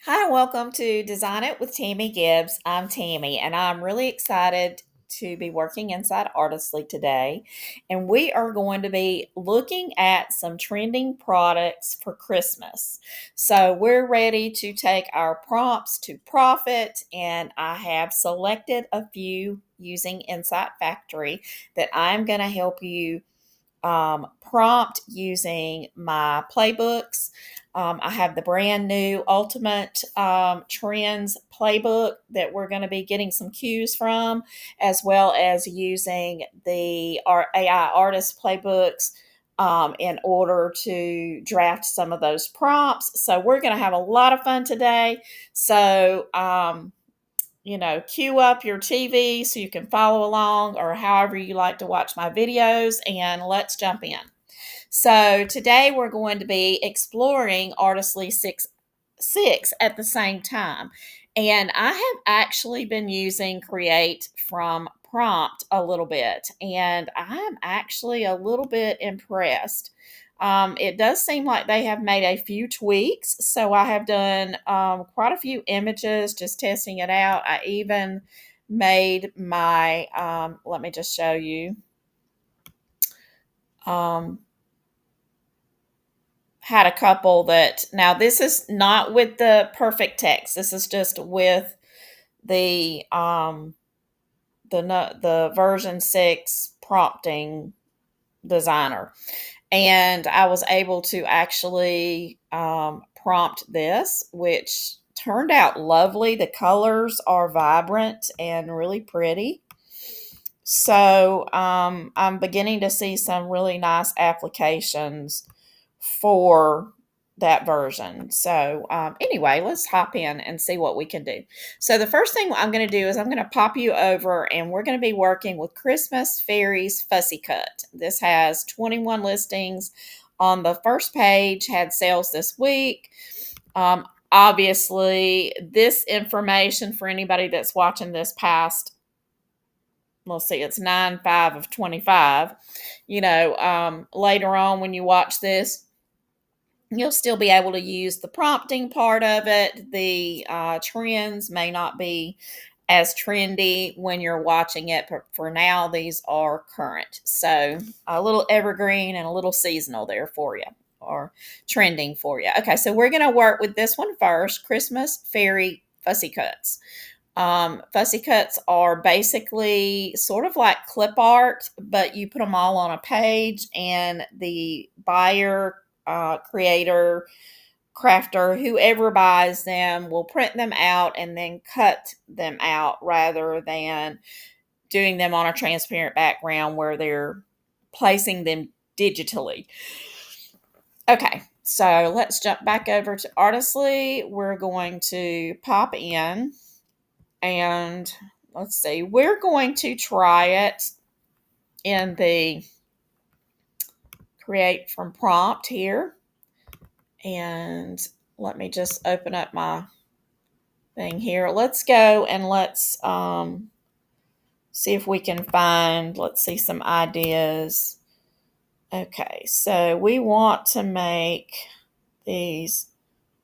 Hi, welcome to Design It with Tammy Gibbs. I'm Tammy, and I'm really excited to be working inside Artistly today. And we are going to be looking at some trending products for Christmas. So we're ready to take our prompts to profit, and I have selected a few using Insight Factory that I'm going to help you prompt using my playbooks. I have the brand new Ultimate Trends playbook that we're going to be getting some cues from, as well as using the AI Artist Playbooks in order to draft some of those prompts. So we're going to have a lot of fun today. So, queue up your TV so you can follow along or however you like to watch my videos, and let's jump in. So, today we're going to be exploring Artistly 6 at the same time. And I have actually been using Create from Prompt a little bit, and I'm actually a little bit impressed. It does seem like they have made a few tweaks, so I have done quite a few images just testing it out. I even made my, let me just show you. Um, had a couple that now this is not with the perfect text. This is just with the the version 6 prompting designer, and I was able to actually prompt this, which turned out lovely. The colors are vibrant and really pretty. So I'm beginning to see some really nice applications for that version. So anyway, let's hop in and see what we can do. So the first thing I'm going to do is I'm going to pop you over, and we're going to be working with Christmas Fairies Fussy Cut. This has 21 listings on the first page, had sales this week. Obviously, this information for anybody that's watching this past, let's see, it's 9/5 of 25. Later on when you watch this, you'll still be able to use the prompting part of it. The trends may not be as trendy when you're watching it, but for now, these are current. So a little evergreen and a little seasonal there for you, or trending for you. Okay, so we're going to work with this one first, Christmas Fairy Fussy Cuts. Fussy cuts are basically sort of like clip art, but you put them all on a page, and the buyer, creator, crafter, whoever buys them will print them out and then cut them out rather than doing them on a transparent background where they're placing them digitally. Okay, so let's jump back over to Artistly. We're going to pop in, and let's see, we're going to try it in the create from prompt here. And let me just open up my thing here. Let's go and let's see if we can find, let's see, some ideas. Okay, so we want to make these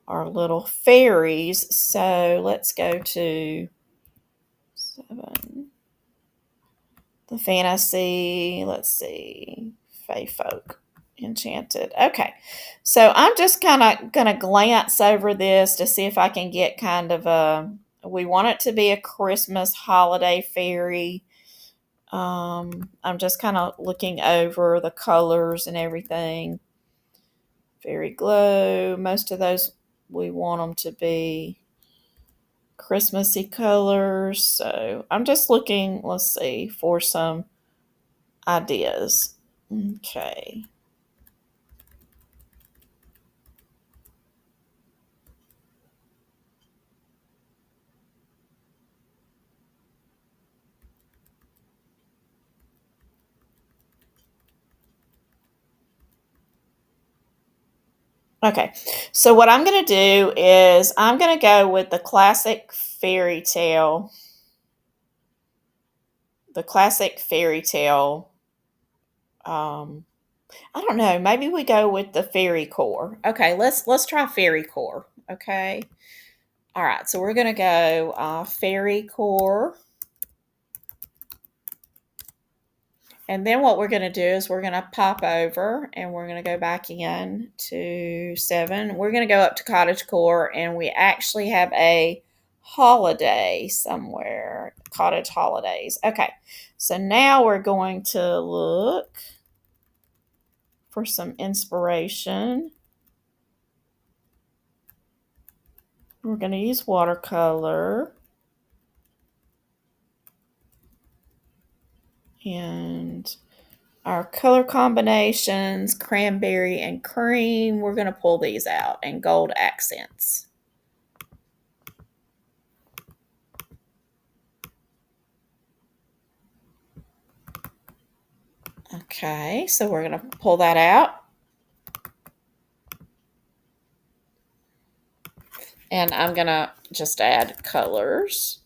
our little fairies. So let's go to 7. The fantasy, let's see, Fae folk, enchanted. Okay, so I'm just kind of going to glance over this to see if I can get kind of a, we want it to be a Christmas holiday fairy. I'm just kind of looking over the colors and everything. Fairy glow, most of those we want them to be Christmassy colors. So I'm just looking, let's see, for some ideas. Okay. Okay. So what I'm going to do is I'm going to go with the classic fairy tale. I don't know. Maybe we go with the fairy core. Okay. Let's try fairy core. Okay. All right, so we're going to go fairy core. And then what we're going to do is we're going to pop over and we're going to go back in to 7. We're going to go up to cottage core, and we actually have a holiday somewhere. Cottage holidays. Okay, so now we're going to look for some inspiration. We're going to use watercolor. And our color combinations, cranberry and cream, we're going to pull these out, and gold accents. Okay, so we're going to pull that out. And I'm going to just add colors.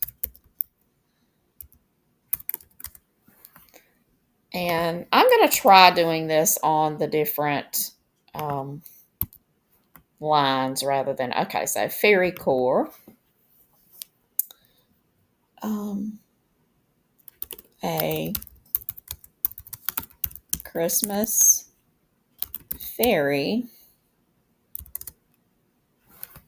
And I'm going to try doing this on the different lines rather than, okay, so fairy core. A Christmas fairy.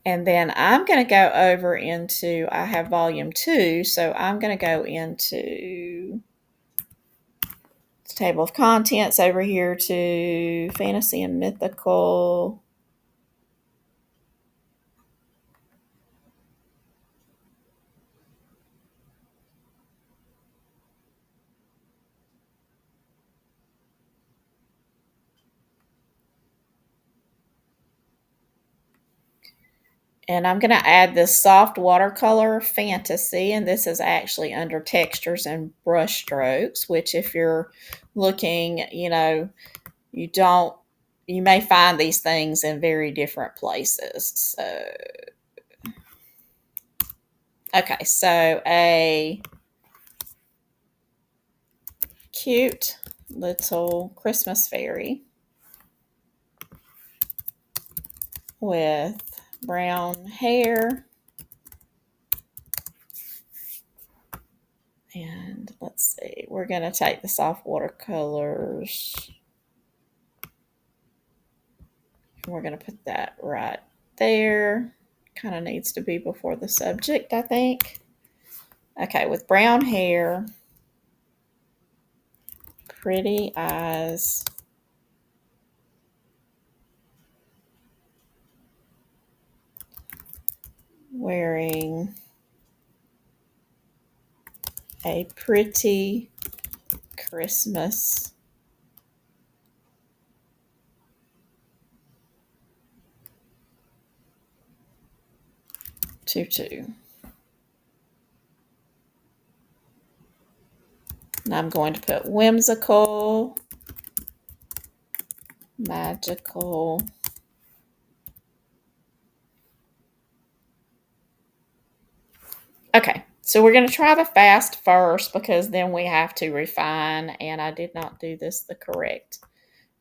And then I'm going to go over into, I have volume 2, so I'm going to go into the table of contents over here to fantasy and mythical. And I'm going to add this soft watercolor fantasy, and this is actually under textures and brush strokes, which if you're looking, you may find these things in very different places. So, okay, so a cute little Christmas fairy with brown hair. And let's see, we're going to take the soft watercolors. We're going to put that right there. Kind of needs to be before the subject, I think. Okay, with brown hair, pretty eyes, wearing a pretty Christmas tutu. And I'm going to put whimsical, magical. Okay, so we're going to try the fast first because then we have to refine, and I did not do this the correct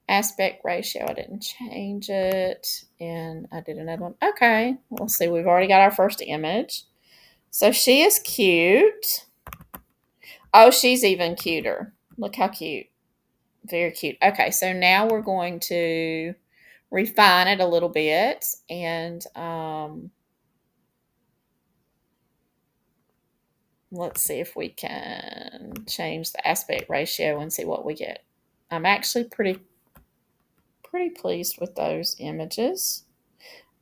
aspect ratio. I didn't change it, and I did another one. Okay, we'll see. We've already got our first image. So she is cute. Oh, she's even cuter. Look how cute. Very cute. Okay, so now we're going to refine it a little bit, and let's see if we can change the aspect ratio and see what we get. I'm actually pretty pleased with those images.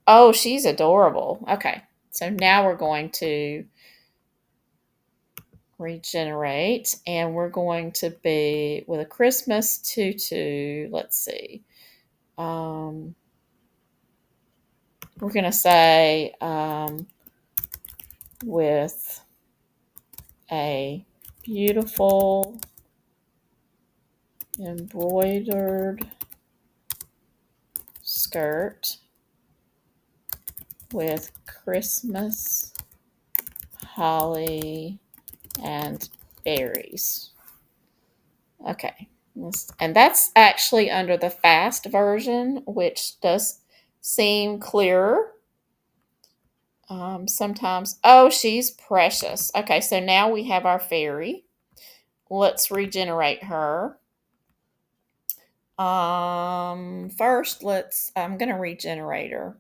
Oh, she's adorable. Okay, so now we're going to regenerate, and we're going to be with a Christmas tutu. Let's see. We're going to say with a beautiful embroidered skirt with Christmas holly and berries. Okay, and that's actually under the fast version, which does seem clearer. Sometimes, oh, she's precious. Okay, so now we have our fairy. Let's regenerate her. First, I'm going to regenerate her.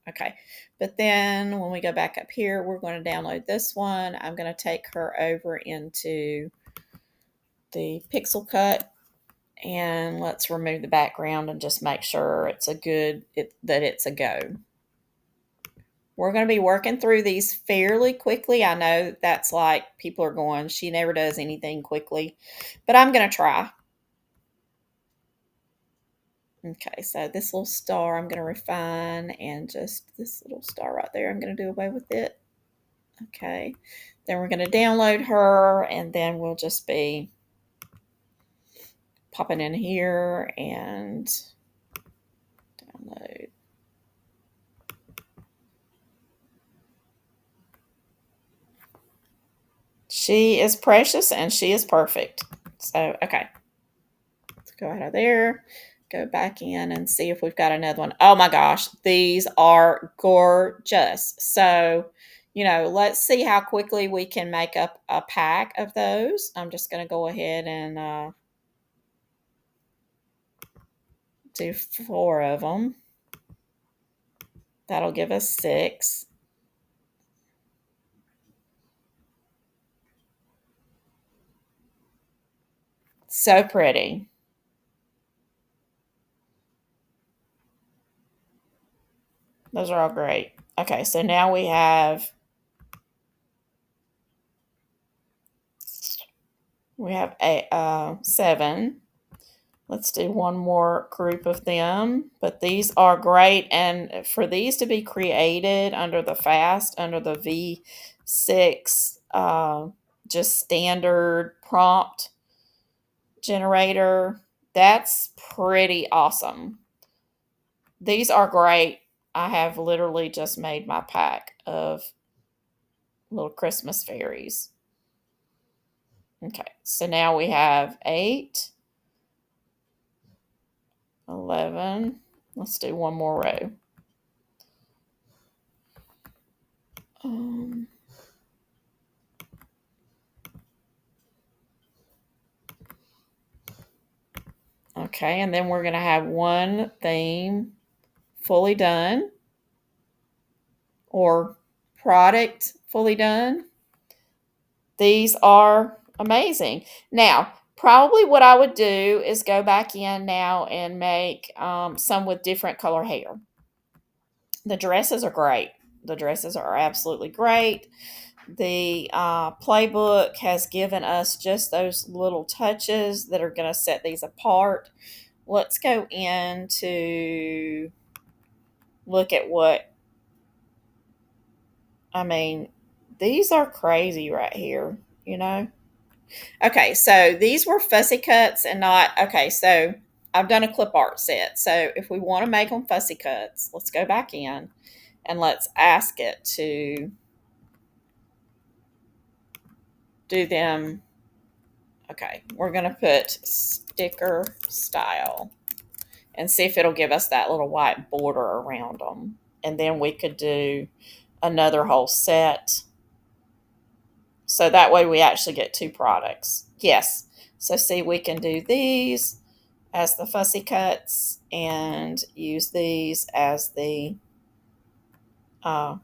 Okay, but then when we go back up here, we're going to download this one. I'm going to take her over into the pixel cut, and let's remove the background and just make sure that it's a go. We're going to be working through these fairly quickly. I know that's like people are going, she never does anything quickly, but I'm going to try. Okay, so this little star I'm going to refine, and just this little star right there, I'm going to do away with it. Okay, then we're going to download her, and then we'll just be popping in here and download. She is precious and she is perfect. So, okay, let's go out of there, go back in and see if we've got another one. Oh my gosh, these are gorgeous. So, let's see how quickly we can make up a pack of those. I'm just going to go ahead and do 4 of them. That'll give us 6. So pretty. Those are all great. Okay, so now we have 7. Let's do one more group of them. But these are great. And for these to be created under the V6, just standard prompt generator, that's pretty awesome. These are great. I have literally just made my pack of little Christmas fairies. Okay, so now we have 8, 11. Let's do one more row. Um, okay, and then we're going to have one theme fully done, or product fully done. These are amazing. Now, probably what I would do is go back in now and make some with different color hair. The dresses are great. The dresses are absolutely great. The playbook has given us just those little touches that are going to set these apart. Let's go into look at these are crazy right here, you know? Okay, so these were fussy cuts and not, okay, so I've done a clip art set. So if we want to make them fussy cuts, let's go back in and let's ask it to do them. Okay, we're going to put sticker style and see if it'll give us that little white border around them. And then we could do another whole set. So that way we actually get 2 products. Yes. So see, we can do these as the fussy cuts and use these as the well,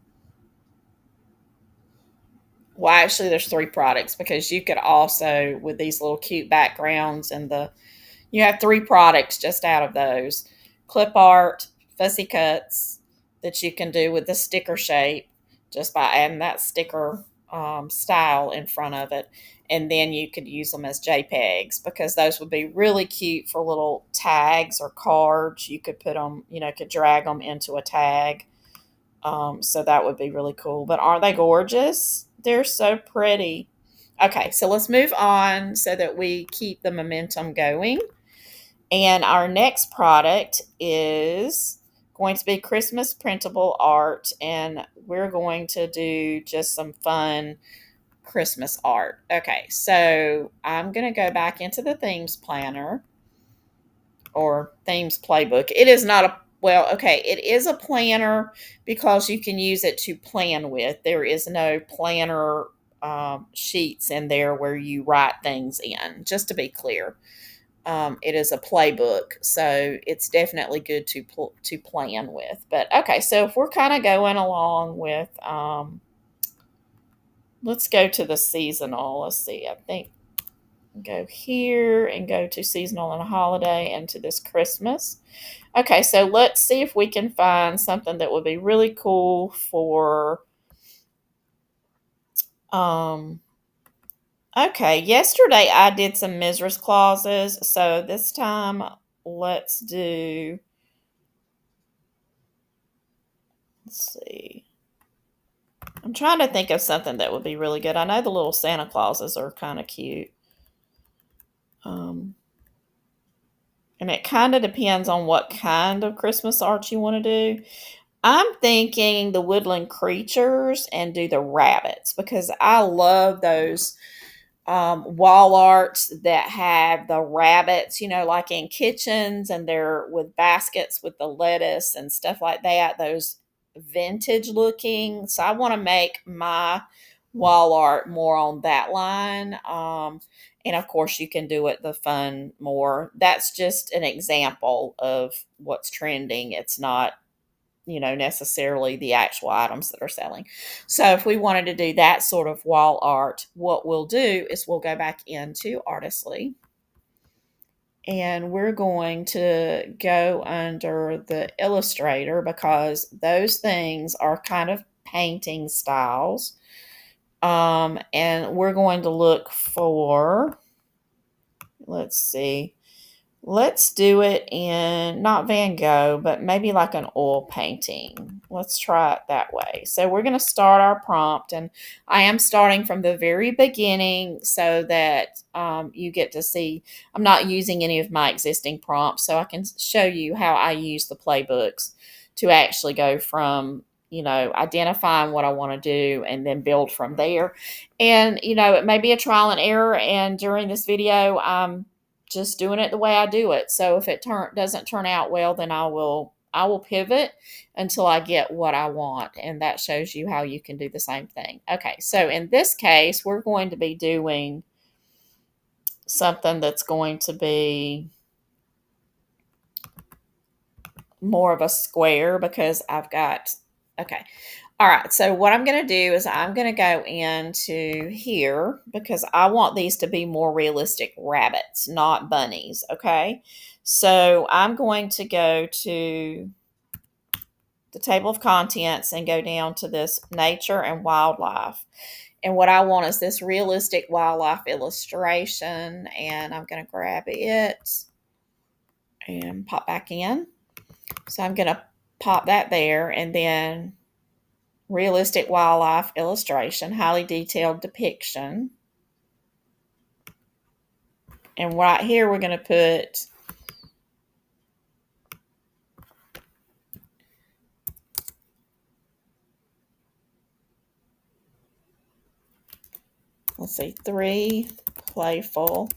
actually there's 3 products, because you could also, with these little cute backgrounds and you have 3 products just out of those. Clip art, fussy cuts that you can do with the sticker shape just by adding that sticker style in front of it. And then you could use them as JPEGs, because those would be really cute for little tags or cards. You could put them, could drag them into a tag. So that would be really cool. But aren't they gorgeous? They're so pretty. Okay, so let's move on so that we keep the momentum going. And our next product is going to be Christmas printable art, and we're going to do just some fun Christmas art. Okay, so I'm going to go back into the Themes Planner or Themes Playbook. It is not a well, okay, it is a planner because you can use it to plan with. There is no planner sheets in there where you write things in, just to be clear. It is a playbook, so it's definitely good to plan with. But okay, so if we're kind of going along with, let's go to the seasonal. Let's see, I think go here and go to seasonal and holiday and to this Christmas. Okay, so let's see if we can find something that would be really cool for. Um, okay, yesterday I did some Mrs. Clauses, so this time let's do. Let's see. I'm trying to think of something that would be really good. I know the little Santa Clauses are kind of cute. Um, and it kind of depends on what kind of Christmas art you want to do. I'm thinking the woodland creatures and do the rabbits because I love those wall arts that have the rabbits, like in kitchens, and they're with baskets with the lettuce and stuff like that, those vintage looking. So I want to make my wall art more on that line. And of course, you can do it the fun more. That's just an example of what's trending. It's not necessarily the actual items that are selling. So if we wanted to do that sort of wall art, what we'll do is we'll go back into Artistly and we're going to go under the Illustrator because those things are kind of painting styles. And we're going to look for, let's see, let's do it in not Van Gogh, but maybe like an oil painting. Let's try it that way. So we're going to start our prompt, and I am starting from the very beginning so that you get to see. I'm not using any of my existing prompts, so I can show you how I use the playbooks to actually go from identifying what I want to do and then build from there. And it may be a trial and error, and during this video just doing it the way I do it. So if it doesn't turn out well, then I will pivot until I get what I want, and that shows you how you can do the same thing. Okay, so in this case, we're going to be doing something that's going to be more of a square because I've got, okay. All right, so what I'm going to do is I'm going to go into here because I want these to be more realistic rabbits, not bunnies, okay? So I'm going to go to the table of contents and go down to this nature and wildlife. And what I want is this realistic wildlife illustration, and I'm going to grab it and pop back in. So I'm going to pop that there, and then realistic wildlife illustration, highly detailed depiction. And right here, we're going to put let's see, 3 playful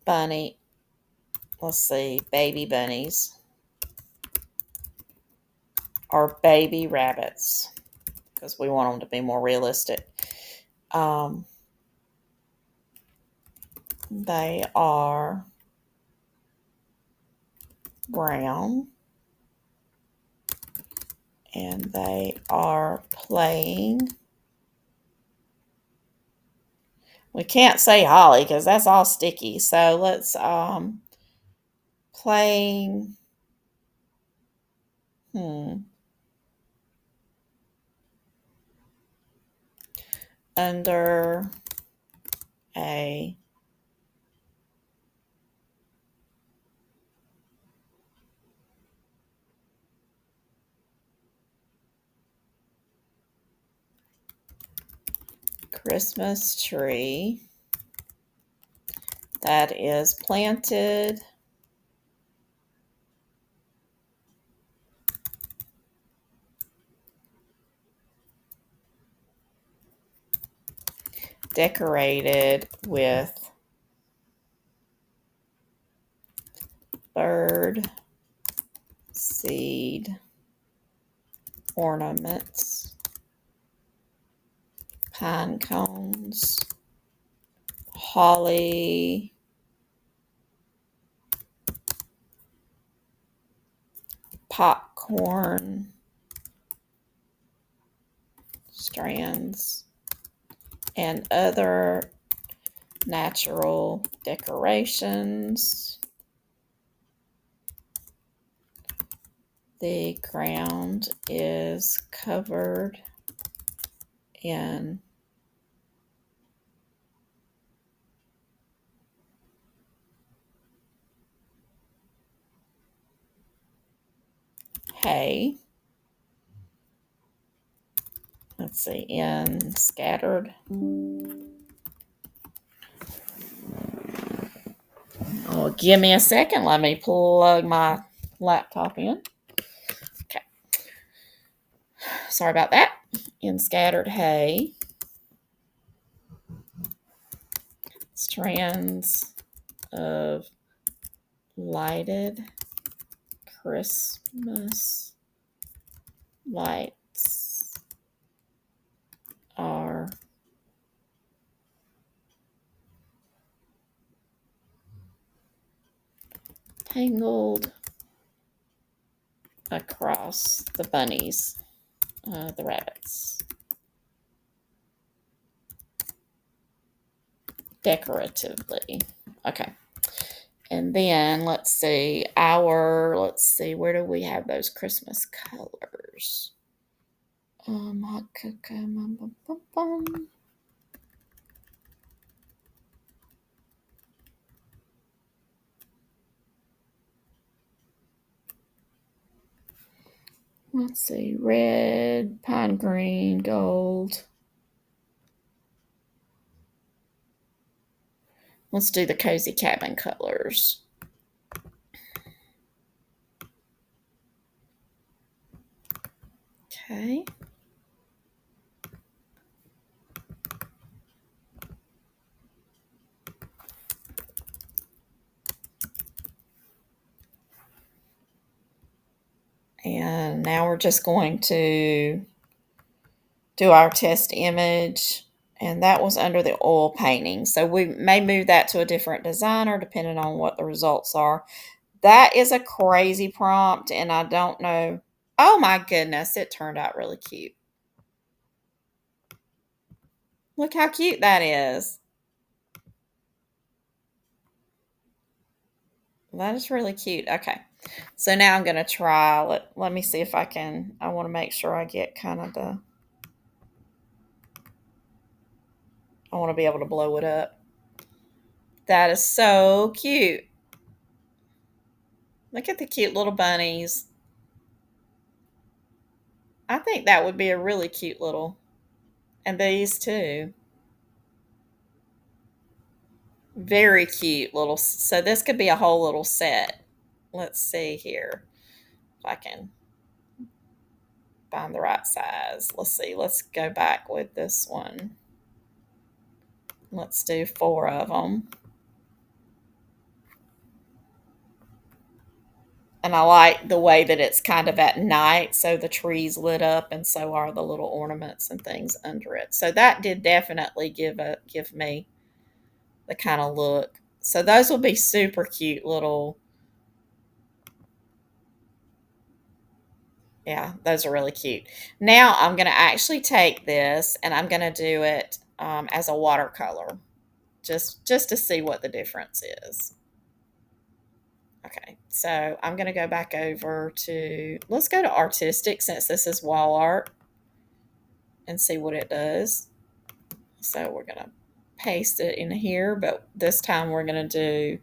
bunny, let's see, baby bunnies or baby rabbits because we want them to be more realistic. They are brown and they are playing. We can't say holly because that's all sticky. So let's playing under a Christmas tree that is planted decorated with bird seed ornaments, pine cones, holly, popcorn strands, and other natural decorations. The ground is covered in hay. Let's see, in scattered. Oh, give me a second. Let me plug my laptop in. Okay. Sorry about that. In scattered hay, strands of lighted Christmas lights are tangled across the bunnies, the rabbits, decoratively. Okay. And then let's see, where do we have those Christmas colors? Hot cocoa. Let's see, red, pine green, gold. Let's do the cozy cabin colors. Okay. And now we're just going to do our test image. And that was under the oil painting. So we may move that to a different designer depending on what the results are. That is a crazy prompt, and I don't know. Oh my goodness, it turned out really cute. Look how cute that is. That is really cute. Okay. So now I'm going to try. Let me see if I can. I want to make sure I get kind of I want to be able to blow it up. That is so cute. Look at the cute little bunnies. I think that would be a really cute little. And these too. Very cute little. So this could be a whole little set. Let's see here if I can find the right size. Let's see. Let's go back with this one. Let's do 4 of them. And I like the way that it's kind of at night, so the trees lit up, and so are the little ornaments and things under it. So that did definitely give me the kind of look. So those will be super cute little. Yeah, those are really cute. Now I'm going to actually take this and I'm going to do it as a watercolor, just to see what the difference is. Okay, so I'm going to go back over to, let's go to artistic since this is wall art and see what it does. So we're going to paste it in here, but this time we're going to do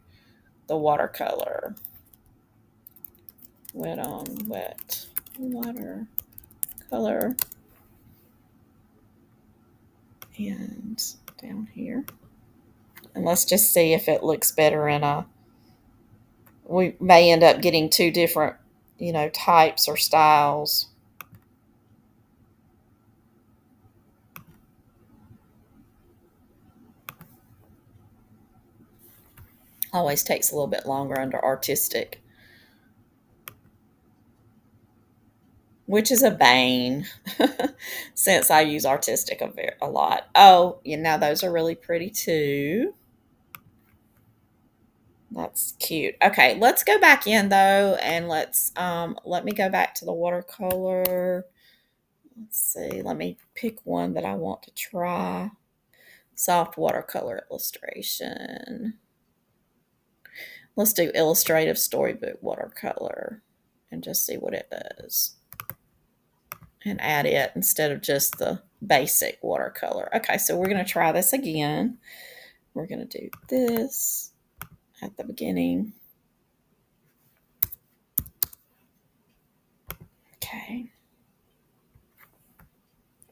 the watercolor. Wet on wet watercolor. And down here. And let's just see if it looks better in a, we may end up getting 2 different, types or styles. Always takes a little bit longer under artistic. which is a bane since I use artistic a lot. Oh, now those are really pretty too. That's cute. Okay, let's go back in though, and let me go back to the watercolor. Let's see. Let me pick one that I want to try. Soft watercolor illustration. Let's do illustrative storybook watercolor and just see what it does. And add it instead of just the basic watercolor. Okay, so we're going to try this again. We're going to do this at the beginning. Okay.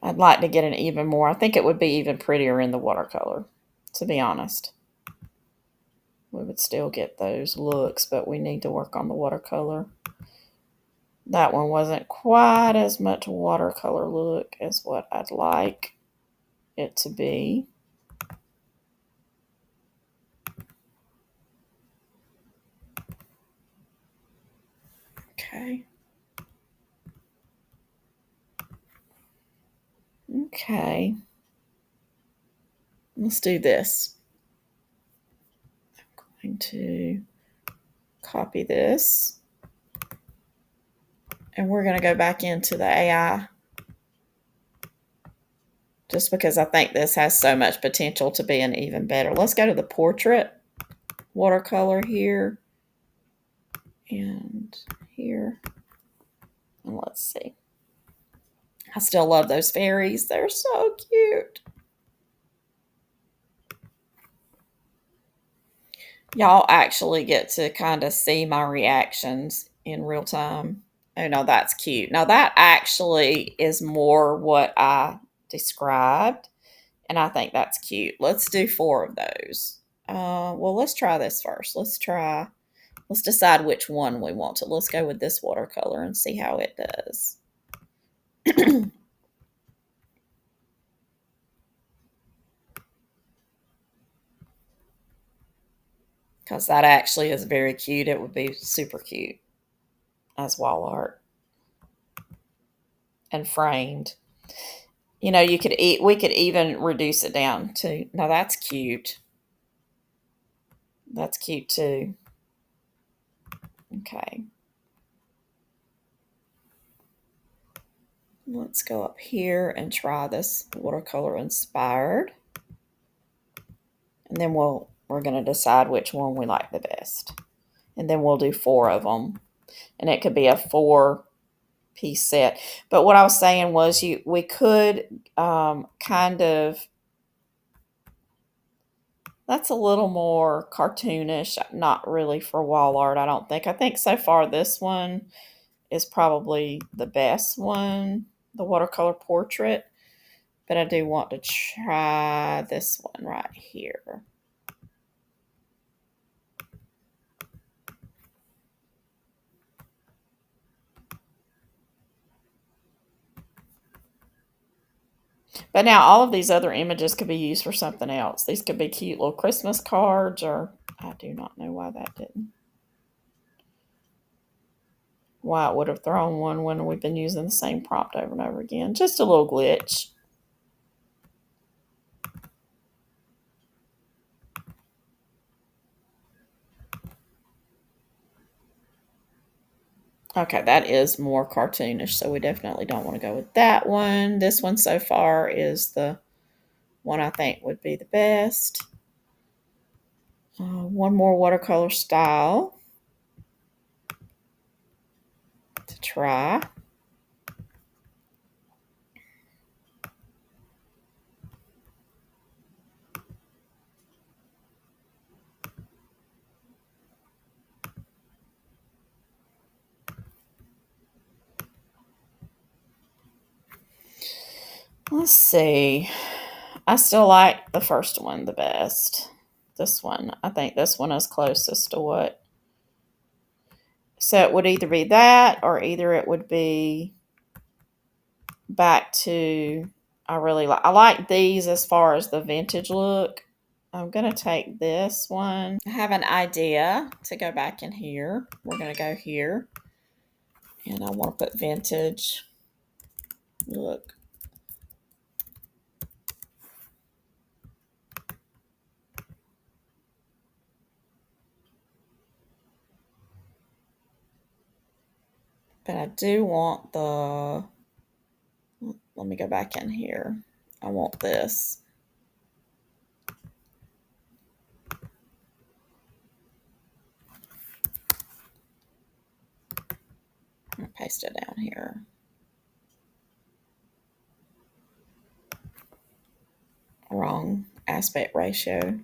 I'd like to get an even more. I think it would be even prettier in the watercolor, to be honest. We would still get those looks, but we need to work on the watercolor. That one wasn't quite as much watercolor look as what I'd like it to be. Okay. Okay. Let's do this. I'm going to copy this. And we're going to go back into the AI just because I think this has so much potential to be an even better. Let's go to the portrait watercolor here and here. And let's see. I still love those fairies. They're so cute. Y'all actually get to kind of see my reactions in real time. Oh, no, that's cute. Now, that actually is more what I described, and I think that's cute. Let's do 4 of those. Well, let's try this first. Let's decide which one we want to. Let's go with this watercolor and see how it does. Because that actually is very cute. It would be super cute as wall art and framed. We could even reduce it down to, now that's cute. That's cute too. Okay. Let's go up here and try this watercolor inspired. And then we're going to decide which one we like the best. And then we'll do 4 of them. And it could be a 4-piece set. But what I was saying was we could kind of, that's a little more cartoonish, not really for wall art, I don't think. I think so far this one is probably the best one, the watercolor portrait. But I do want to try this one right here. But now all of these other images could be used for something else. These could be cute little Christmas cards, or I do not know why that didn't. Why it would have thrown one when we've been using the same prompt over and over again. Just a little glitch. Okay, that is more cartoonish, so we definitely don't want to go with that one. This one so far is the one I think would be the best. One more watercolor style to try. Let's see. I still like the first one the best. This one, I think this one is closest to what. So it would either be that or either it would be back to, I like these as far as the vintage look. I'm going to take this one. I have an idea to go back in here. We're going to go here And I want to put vintage. Look. But I do want the, let me go back in here. I want this. I'm going to paste it down here. Wrong aspect ratio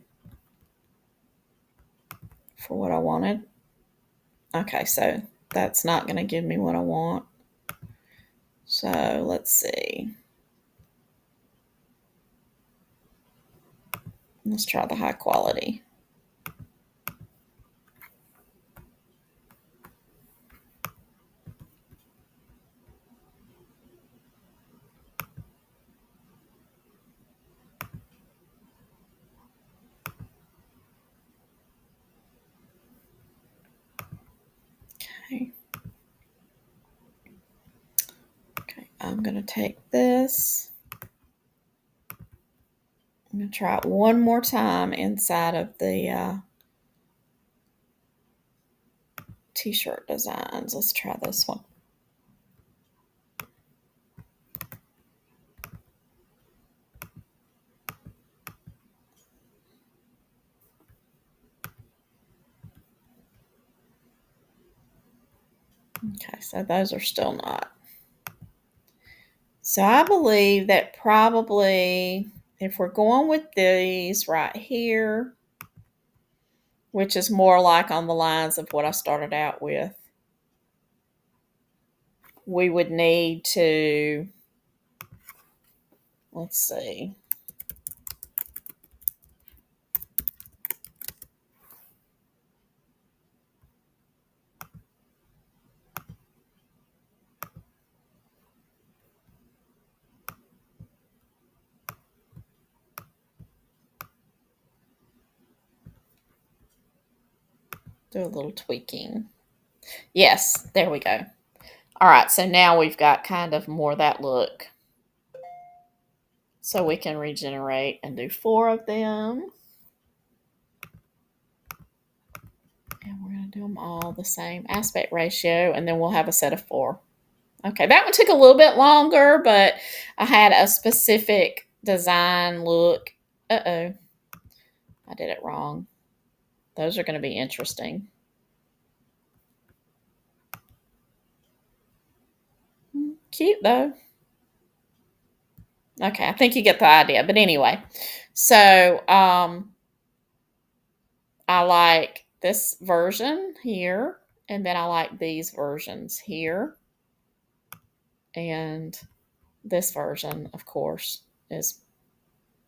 for what I wanted. Okay, so that's not going to give me what I want. So let's see. Let's try the high quality. Okay. Okay, I'm going to take this. I'm going to try it one more time inside of the t-shirt designs. Let's try this one. Okay, so those are still not. So I believe that probably if we're going with these right here, which is more like on the lines of what I started out with, we would need to, let's see. Do a little tweaking. Yes, there we go. All right, so now we've got kind of more that look. So we can regenerate and do 4 of them. And we're going to do them all the same aspect ratio, and then we'll have a set of 4. Okay, that one took a little bit longer, but I had a specific design look. Uh-oh, I did it wrong. Those are going to be interesting. Cute, though. Okay, I think you get the idea. But anyway, so I like this version here, and then I like these versions here. And this version, of course, is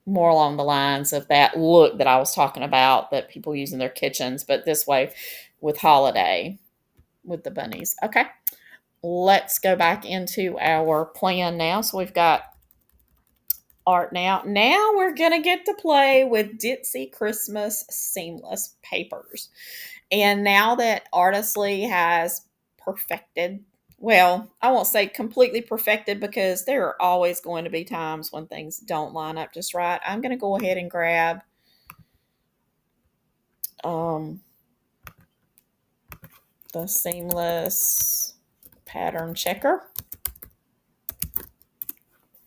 more along the lines of that look that I was talking about that people use in their kitchens, but this way with holiday with the bunnies. Okay, let's go back into our plan now. So we've got art now. Now we're going to get to play with Ditzy Christmas Seamless Papers. And now that Artistly has perfected, well, I won't say completely perfected because there are always going to be times when things don't line up just right. I'm going to go ahead and grab the seamless pattern checker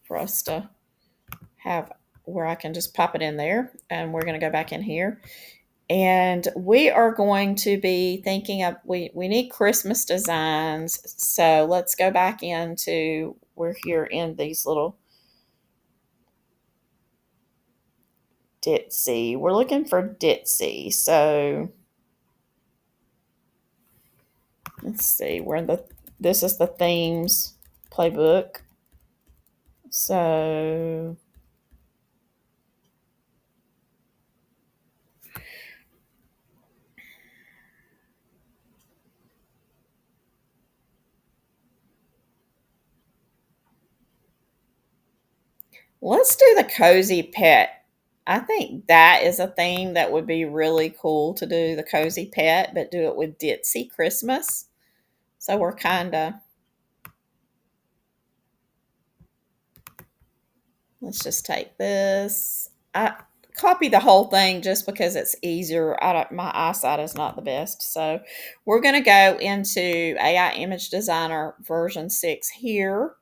for us to have where I can just pop it in there. And we're going to go back in here. And we are going to be thinking of, we need Christmas designs. So let's go back into, we're here in these little Ditzy. We're looking for Ditzy. So let's see, we're in the, this is the Themes Playbook. So let's do the Cozy Pet. I think that is a theme that would be really cool to do, the Cozy Pet, but do it with Ditzy Christmas. So we're kind of Let's just take this. I copy the whole thing just because it's easier. My eyesight is not the best. So we're going to go into AI Image Designer version 6 here.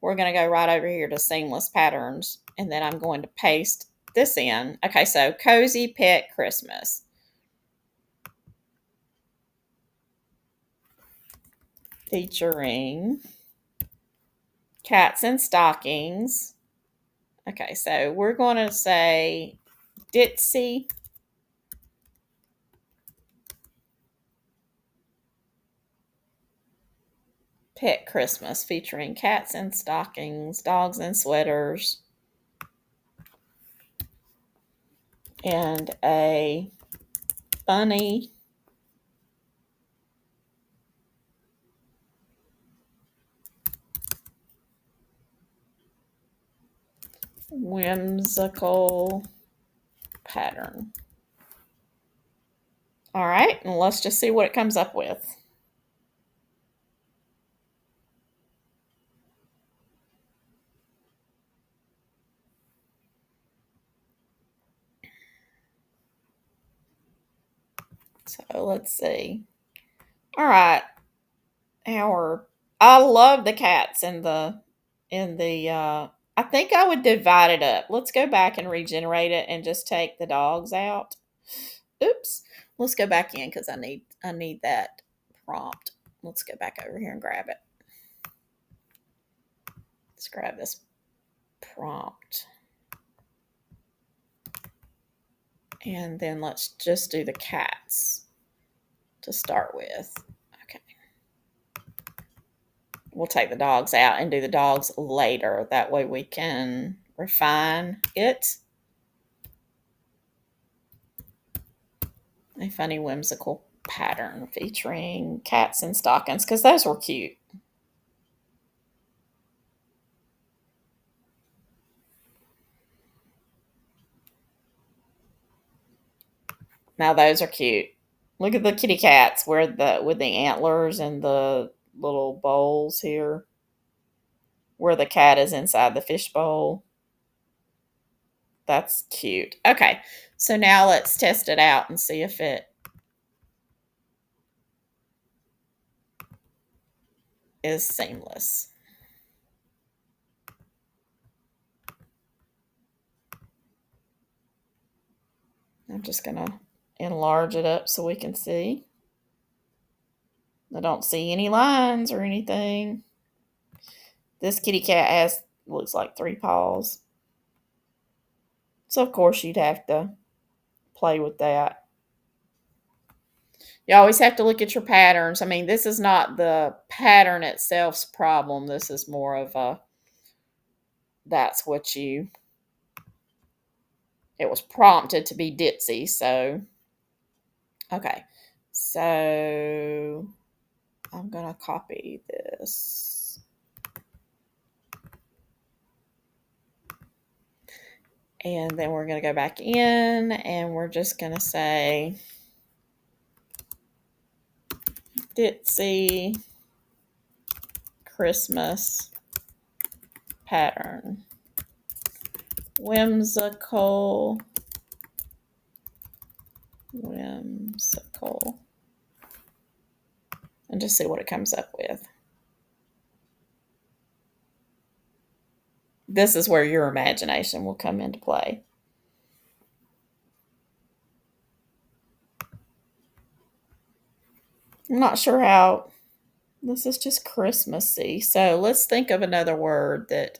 We're going to go right over here to Seamless Patterns, and then I'm going to paste this in. Okay, so Cozy Pet Christmas. Featuring cats and stockings. Okay, so we're going to say Ditzy Pet Christmas, featuring cats and stockings, dogs and sweaters, and a funny whimsical pattern. All right, and let's just see what it comes up with. So let's see. All right, I love the cats in the I think I would divide it up. Let's go back and regenerate it and just take the dogs out. Oops. Let's go back in because I need that prompt. Let's go back over here and grab it. Let's grab this prompt. And then let's just do the cats to start with. Okay. We'll take the dogs out and do the dogs later. That way we can refine it. A funny whimsical pattern featuring cats and stockings because those were cute. Now those are cute. Look at the kitty cats with the antlers and the little bowls here, where the cat is inside the fish bowl. That's cute. Okay, so now let's test it out and see if it is seamless. I'm just going to enlarge it up so we can see. I don't see any lines or anything. This kitty cat looks like 3 paws. So of course you'd have to play with that. You always have to look at your patterns. I mean, this is not the pattern itself's problem. This is more of a, that's what it was prompted to be ditzy. So, okay. So I'm going to copy this. And then we're going to go back in and we're just going to say ditzy Christmas pattern. Whimsical. And just see what it comes up with. This is where your imagination will come into play. I'm not sure how. This is just Christmassy. So let's think of another word that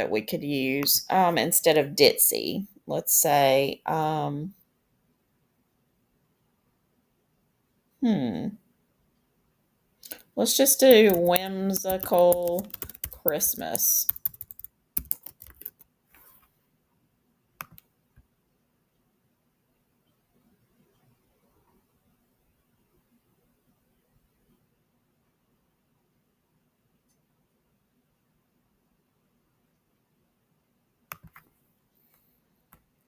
we could use instead of ditzy. Let's say, let's just do whimsical Christmas.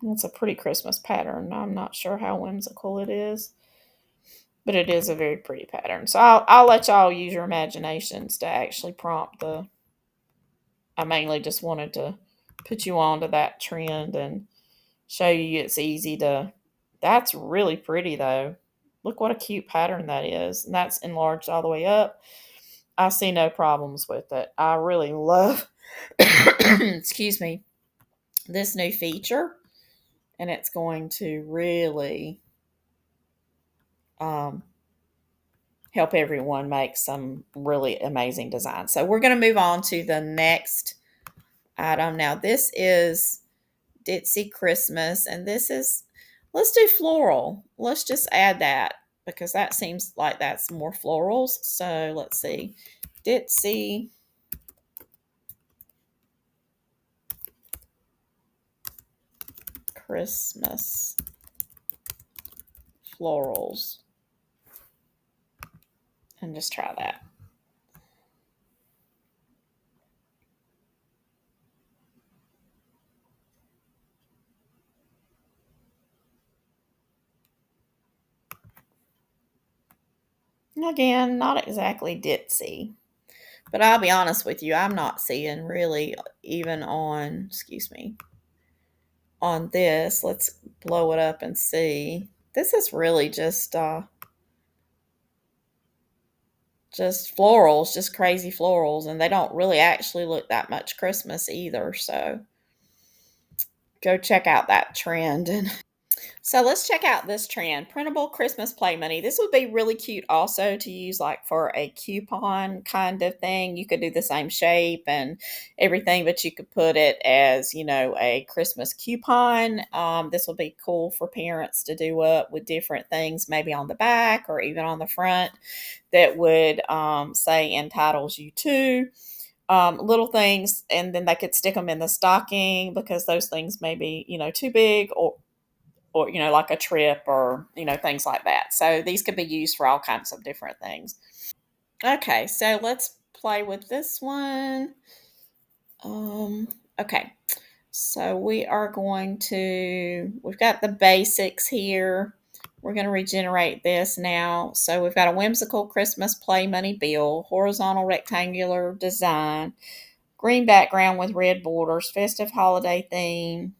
It's a pretty Christmas pattern. I'm not sure how whimsical it is, but it is a very pretty pattern. So I'll let y'all use your imaginations to actually prompt the. I mainly just wanted to put you onto that trend and show you it's easy to. That's really pretty though. Look what a cute pattern that is. And that's enlarged all the way up. I see no problems with it. I really love, excuse me, this new feature. And it's going to really um, help everyone make some really amazing designs. So we're going to move on to the next item. Now, this is Ditzy Christmas, and this is, let's do floral. Let's just add that because that seems like that's more florals. So let's see. Ditzy Christmas florals. And just try that. Again, not exactly ditzy. But I'll be honest with you, I'm not seeing really even on, excuse me, on this. Let's blow it up and see. This is really just florals, just crazy florals, and they don't really actually look that much Christmas either. So go check out that trend. So let's check out this trend, printable Christmas play money. This would be really cute also to use like for a coupon kind of thing. You could do the same shape and everything, but you could put it as, a Christmas coupon. This will be cool for parents to do up with different things, maybe on the back or even on the front that would say entitles you to. Little things, and then they could stick them in the stocking because those things may be, too big, or like a trip, or things like that. So these could be used for all kinds of different things. Okay, so let's play with this one. Okay, so we've got the basics here. We're going to regenerate this now. So we've got a whimsical Christmas play money bill, horizontal rectangular design, green background with red borders, festive holiday theme,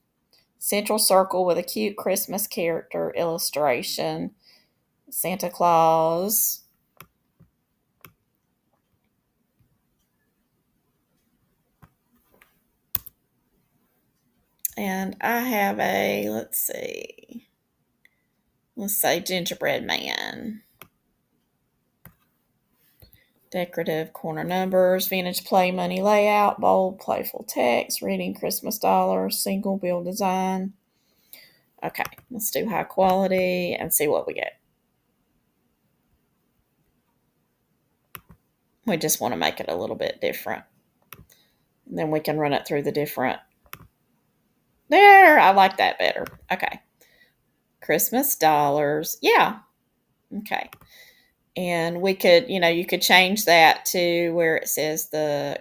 central circle with a cute Christmas character illustration, Santa Claus. And I have let's say gingerbread man. Decorative corner numbers, vintage play money layout, bold, playful text, reading Christmas dollars, single bill design. Okay, let's do high quality and see what we get. We just want to make it a little bit different. And then we can run it through the different. There, I like that better. Okay. Christmas dollars. Yeah. Okay. And we could, you could change that to where it says the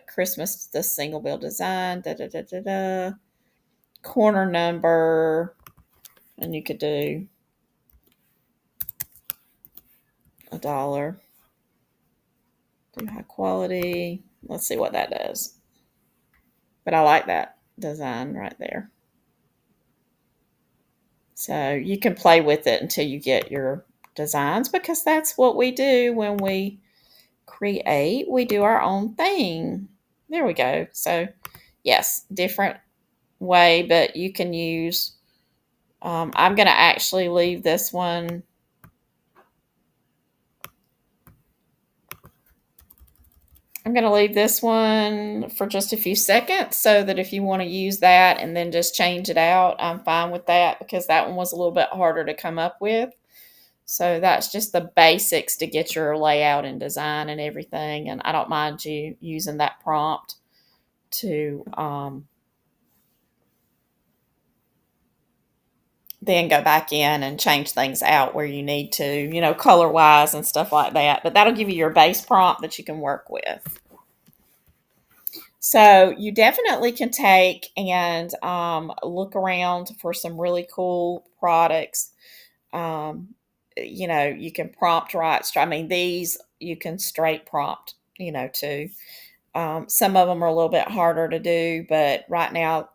single bill design, corner number, and you could do $1. Do high quality. Let's see what that does. But I like that design right there. So you can play with it until you get your designs, because that's what we do when we create. We do our own thing. There we go. So yes, different way, but you can use, I'm going to actually leave this one. I'm going to leave this one for just a few seconds so that if you want to use that and then just change it out, I'm fine with that, because that one was a little bit harder to come up with. So that's just the basics to get your layout and design and everything. And I don't mind you using that prompt to then go back in and change things out where you need to, color wise and stuff like that. But that'll give you your base prompt that you can work with. So you definitely can take and look around for some really cool products. Um, you can prompt right. I mean, these you can straight prompt, too. Some of them are a little bit harder to do, but right now,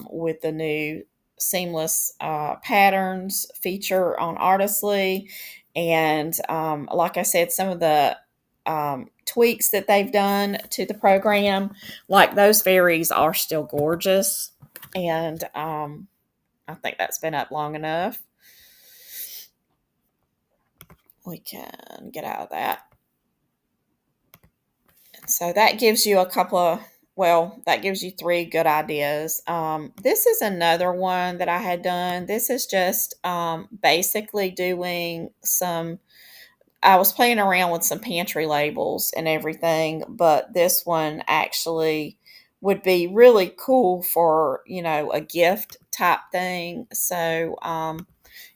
with the new seamless patterns feature on Artistly, and like I said, some of the tweaks that they've done to the program, like those fairies are still gorgeous, and I think that's been up long enough. We can get out of that. So that gives you a couple of, well, that gives you three good ideas. This is another one that I had done. This is just basically doing some, I was playing around with some pantry labels and everything, but this one actually would be really cool for, a gift type thing. So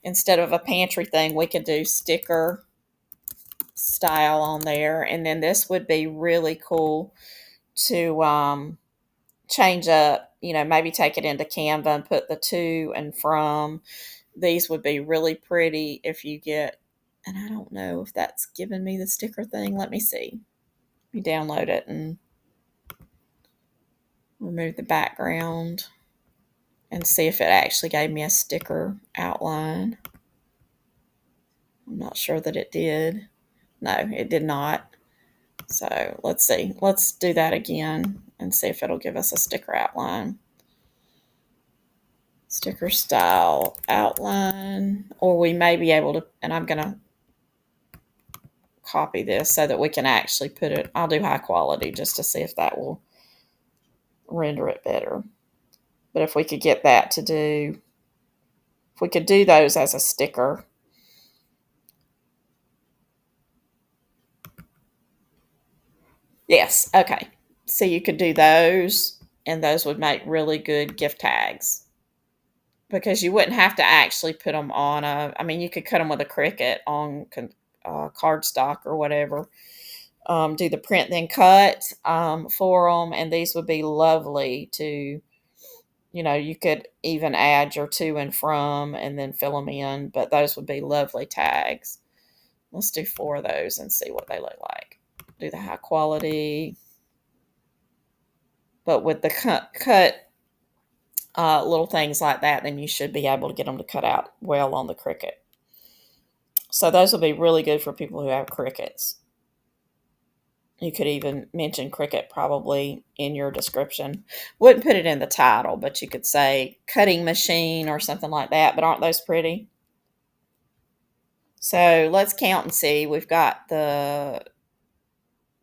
instead of a pantry thing, we could do sticker style on there. And then this would be really cool to change up, maybe take it into Canva and put the to and from. These would be really pretty if you get, and I don't know if that's giving me the sticker thing. Let me see. Let me download it and remove the background and see if it actually gave me a sticker outline. I'm not sure that it did. No, it did not. So let's see. Let's do that again and see if it'll give us a sticker outline. Sticker style outline, or we may be able to, and I'm going to copy this so that we can actually put it, I'll do high quality just to see if that will render it better. But if we could get that to do, if we could do those as a sticker. Yes, okay. So you could do those, and those would make really good gift tags because you wouldn't have to actually put them on I mean, you could cut them with a Cricut on cardstock or whatever. Do the print then cut for them, and these would be lovely to, you could even add your to and from and then fill them in, but those would be lovely tags. Let's do 4 of those and see what they look like. Do the high quality, but with the cut little things like that, then you should be able to get them to cut out well on the Cricut. So those will be really good for people who have Cricuts. You could even mention Cricut probably in your description. Wouldn't put it in the title, but you could say cutting machine or something like that. But aren't those pretty? So let's count and see. We've got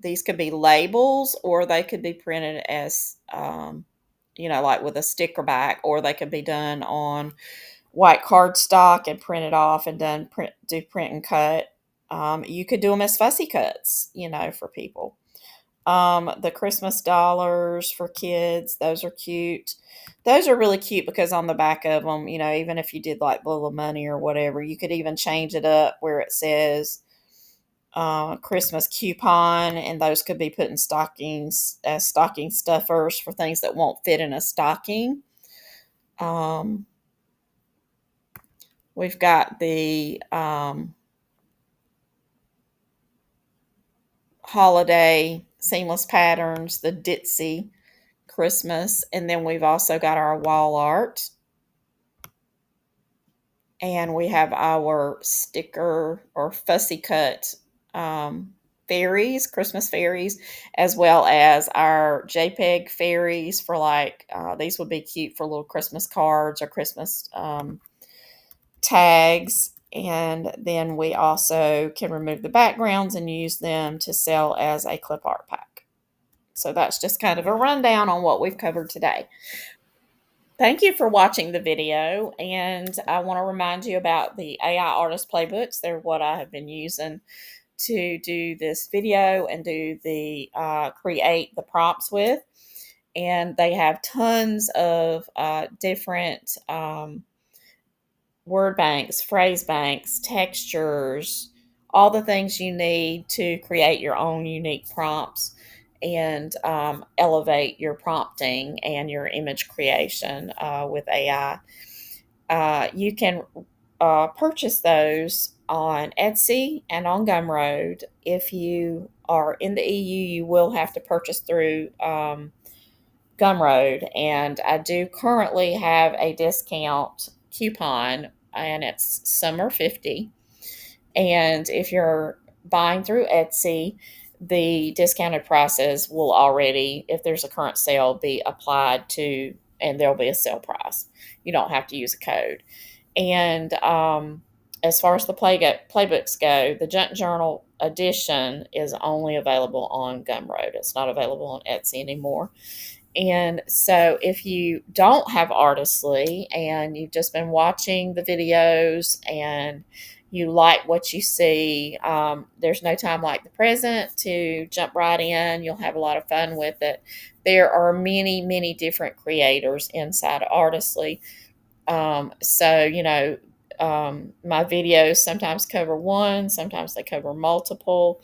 these could be labels, or they could be printed as, like with a sticker back, or they could be done on white cardstock and printed off and do print and cut. You could do them as fussy cuts, for people. The Christmas dollars for kids, those are cute. Those are really cute because on the back of them, even if you did like little money or whatever, you could even change it up where it says Christmas coupon, and those could be put in stockings as stocking stuffers for things that won't fit in a stocking. We've got the holiday seamless patterns, the ditzy Christmas, and then we've also got our wall art, and we have our sticker or fussy cut fairies, Christmas fairies, as well as our JPEG fairies for like, these would be cute for little Christmas cards or Christmas tags. And then we also can remove the backgrounds and use them to sell as a clip art pack. So that's just kind of a rundown on what we've covered today. Thank you for watching the video, and I want to remind you about the AI Artist Playbooks. They're what I have been using to do this video and do the create the prompts with, and they have tons of different word banks, phrase banks, textures, all the things you need to create your own unique prompts and elevate your prompting and your image creation with AI. You can purchase those on Etsy and on Gumroad. If you are in the EU, you will have to purchase through Gumroad, and I do currently have a discount coupon, and it's Summer 50. And if you're buying through Etsy, the discounted prices will already, if there's a current sale, be applied to, and there'll be a sale price. You don't have to use a code. And as far as the playbooks go, the Junk Journal edition is only available on Gumroad. It's not available on Etsy anymore. And so, if you don't have Artistly and you've just been watching the videos and you like what you see, there's no time like the present to jump right in. You'll have a lot of fun with it. There are many, many different creators inside of Artistly. My videos sometimes cover one, sometimes they cover multiple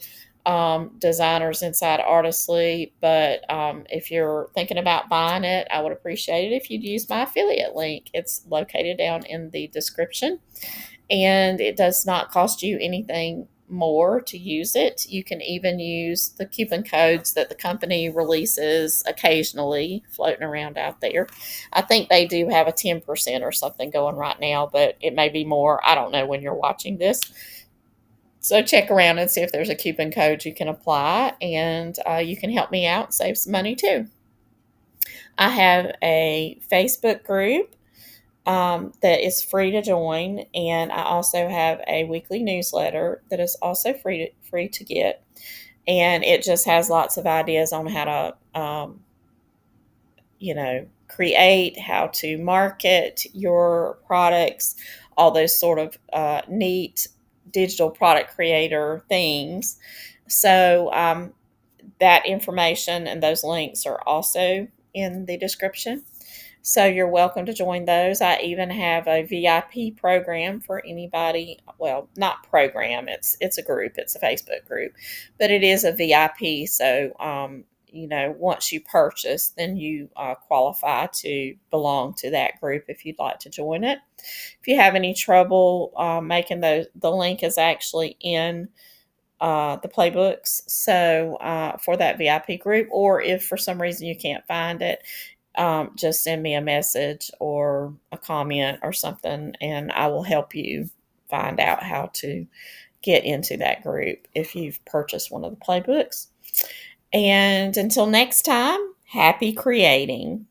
designers inside Artistly. But if you're thinking about buying it, I would appreciate it if you'd use my affiliate link. It's located down in the description, and it does not cost you anything more to use it. You can even use the coupon codes that the company releases occasionally floating around out there. I think they do have a 10% or something going right now, but it may be more. I don't know when you're watching this. So check around and see if there's a coupon code you can apply, and you can help me out and save some money too. I have a Facebook group that is free to join, and I also have a weekly newsletter that is also free to get, and it just has lots of ideas on how to create, how to market your products, all those sort of neat digital product creator things. So that information and those links are also in the description. So you're welcome to join those. I even have a VIP program for anybody. Well, not program. It's a group. It's a Facebook group, but it is a VIP. So once you purchase, then you qualify to belong to that group if you'd like to join it. If you have any trouble making the link is actually in the playbooks. So for that VIP group, or if for some reason you can't find it, just send me a message or a comment or something, and I will help you find out how to get into that group if you've purchased one of the playbooks. And until next time, happy creating.